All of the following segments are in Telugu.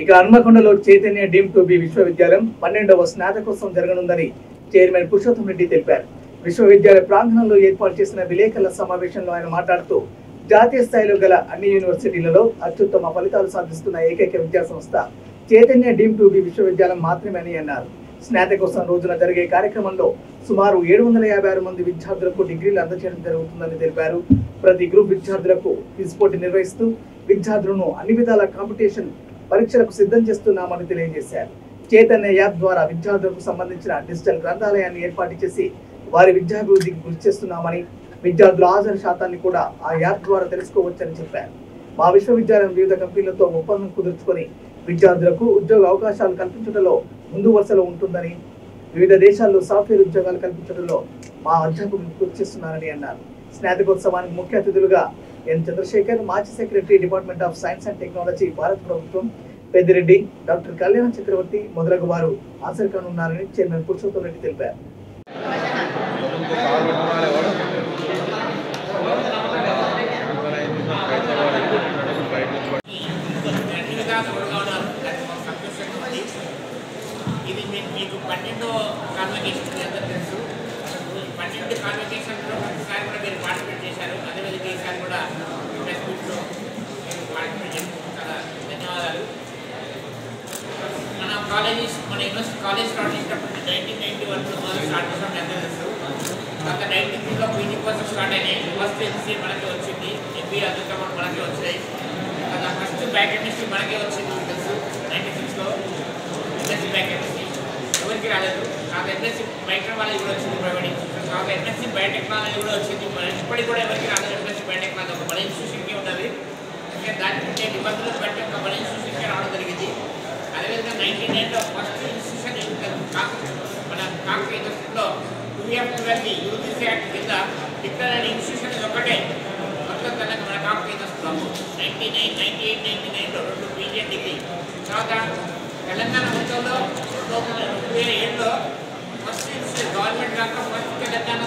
ఇక హన్మకొండలో చైతన్య డీమ్ టు బి విశ్వవిద్యాలయం 12వ స్నాతకోత్సవం జరగనుందని చైర్మన్ పురుషోత్తం రెడ్డి తెలిపారు. విశ్వవిద్యాలయ ప్రాంగణంలో ఏర్పాటు చేసిన విలేకరుల సమావేశంలో ఆయన మాట్లాడుతూ జాతీయ స్థాయిలో గల అన్ని యూనివర్సిటీలలో అత్యుత్తమ ఫలితాలు సాధిస్తున్న ఏకైక విద్యాసంస్థ చైతన్య డీమ్ టు బి విశ్వవిద్యాలయం మాత్రమే అన్నారు. స్నాతకోత్సవం రోజున జరిగే కార్యక్రమంలో సుమారు 756 మంది విద్యార్థులకు డిగ్రీలు అందజేయడం జరుగుతుందని తెలిపారు. ప్రతి గ్రూప్ విద్యార్థులకు క్విజ్ పోటీ నిర్వహిస్తూ విద్యార్థులను అన్ని విధాల కాంపిటీషన్ పరీక్షలకు సిద్ధం చేస్తున్నామని తెలియజేశారు. చైతన్య యాప్ ద్వారా విద్యార్థులకు సంబంధించిన డిజిటల్ గ్రంథాలయాన్ని ఏర్పాటు చేసి వారి విద్యాభివృద్ధికి కృషి చేస్తున్నామని, విద్యార్థుల హాజరు శాతాన్ని కూడా ఆ యాప్ ద్వారా తెలుసుకోవచ్చని చెప్పారు. మా విశ్వవిద్యాలయం వివిధ కంపెనీలతో ఒప్పందం కుదుర్చుకొని విద్యార్థులకు ఉద్యోగ అవకాశాలు కల్పించడంలో ముందు వరుసలో ఉంటుందని, వివిధ దేశాల్లో సాఫ్ట్వేర్ ఉద్యోగాలు కల్పించడంలో మా అధ్యాపకులు కృషి చేస్తున్నారని అన్నారు. స్నాతకోత్సవానికి ముఖ్య అతిథులుగా ఎన్ చంద్రశేఖర్, మాజీ secretary department of science and technology, భారత ప్రభుత్వం, పెద్దిరెడ్డి, డాక్టర్ కళ్యాణ చక్రవర్తి మొదలగు వారు హాజరు కానున్నారని చైర్మన్ పురుషోత్తం రెడ్డి తెలిపారు. ఇది మీకు 12వ కాన్వకేషన్ అందరూ తెలుసు. 12 కాన్వకేషన్లో ప్రతిసారి కూడా మీరు పార్టిసిపేట్ చేశారు. అదేవిధంగా ఈసారి కూడా ప్రెస్ మీట్లో మీరు పార్టిసిపేట్ చేసిన చాలా ధన్యవాదాలు. మన యూనివర్సిటీ కాలేజ్ స్టార్ట్ చేసినప్పుడు 1991లో మొదలు స్టార్ట్ చేసాం అందరూ తెలుసు. తర్వాత 93లో పీజీ కోసం స్టార్ట్ అయినాయి. ఫస్ట్ ఎంసీ మనకే వచ్చింది, ఎంబీఏ అద్భుతం మనకే వచ్చినాయి. తర్వాత ఫస్ట్ బయోకెమిస్ట్రీ మనకే వచ్చింది తెలుసు 96లో. ఎంఎస్సీ బయోకెమిస్ట్రీ ఎవరికి రాలేదు. తర్వాత ఎంఎస్సీ మైక్రో వాళ్ళకి కూడా వచ్చింది ప్రైవేట్ ఇన్స్టిట్యూషన్. తర్వాత ఎంఎస్సీ బయోటెక్నాలజీ కూడా వచ్చింది. ఇప్పటికి కూడా ఎవరికి రాలేదు. ఎంఎస్సీ బయోటెక్నాలజీ ఒక మన ఇన్స్టిట్యూషన్కే ఉన్నది. అంటే దానికి నిబంధనలు బట్టి ఒక మన ఇన్స్టిట్యూషన్కే రావడం జరిగింది. అదేవిధంగా 99లో ఫస్ట్ ఇన్స్టిట్యూషన్ మన కాకతీయ యూనివర్సిటీలో 2F12 యూజీసీ యాక్ట్ కింద డిక్లేర్ అయిన ఇన్స్టిట్యూషన్ ఒకటే మొత్తం కనుక మన కాకతీయ యూనివర్సిటీలో 98, 99లో 2 పీజీ డిగ్రీ. తర్వాత తెలంగాణ మొత్తంలో 2007లో ఫస్ట్ ఇన్స్టిట్యూట్ గవర్నమెంట్ కాక ఫస్ట్ తెలంగాణ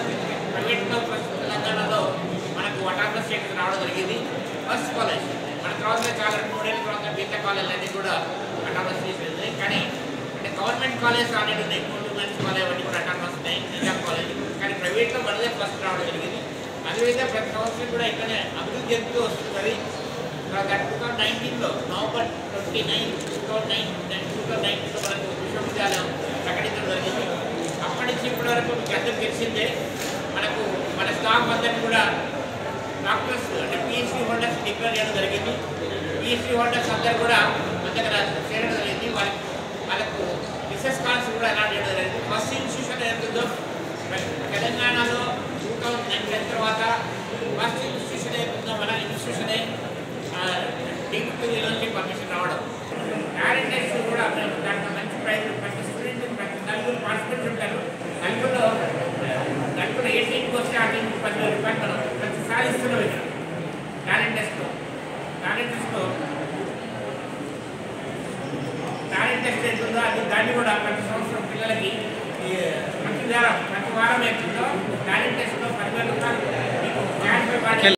ప్రైవేట్లో ఫస్ట్ తెలంగాణలో మనకు అటానమస్ స్టేటస్ రావడం జరిగింది. ఫస్ట్ కాలేజ్ మన తర్వాత చాలా 3 ఏళ్ళ తర్వాత మిగతా కాలేజ్ అన్నీ కూడా అటానమస్ చేసేది. కానీ అంటే గవర్నమెంట్ కాలేజ్ ఆల్రెడీ ఉన్నాయి, ఉమెన్స్ కాలేజ్ అవన్నీ కూడా అటానమస్ ఉన్నాయి, నిజాం కాలేజ్. కానీ ప్రైవేట్లో మనదే ఫస్ట్ రావడం జరిగింది. అదేవిధంగా ప్రతి సంవత్సరం కూడా ఇక్కడనే అభివృద్ధి చెందుతూ వస్తుంది. 2019లో నవంబర్ 29, 2019లో మనకు విశ్వవిద్యాలయం ప్రకటించడం జరిగింది. అప్పటి నుంచి ఇప్పటి వరకు మీకు అందరికీ తెలిసిందే మనకు మన స్టాఫ్ అందరినీ కూడా డాక్టర్స్ అంటే పిహెచ్డీ హోల్డర్స్ డిక్లేర్ చేయడం జరిగింది. పిహెచ్డీ హోల్డర్స్ అందరూ కూడా మన దగ్గర చేరడం జరిగింది. వాళ్ళకు రీసెర్చ్ స్కాలర్స్ కూడా అలాట్ చేయడం జరిగింది. ఫస్ట్ ఇన్స్టిట్యూషన్ ఏదైతుందో తెలంగాణలో 2009 తర్వాత ఫస్ట్ ఇన్స్టిట్యూషన్ ఏదైతుందో మన ఇన్స్టిట్యూషనే డీమ్ టు యూనివర్సిటీ పర్మిషన్ రావడం. టాలెంట్ టెస్ట్ కూడా దాంట్లో మంచి ప్రైజ్, ప్రతి స్టూడెంట్ ప్రతి నలుగురు పార్టిసిపెంట్స్ ఉంటారు. నలుగురు 18కి వస్తే ఆ టీంకి 10,000 రూపాయలు మనం ప్రతిసారి ఇస్తున్నాం. ఇక్కడ టాలెంట్ టెస్ట్ అవుతుందో అది దాన్ని కూడా ప్రతి సంవత్సరం పిల్లలకి ప్రతి వారం అవుతుందో టాలెంట్ టెస్ట్లో 10,000 రూపాయలు మీకు క్యాష్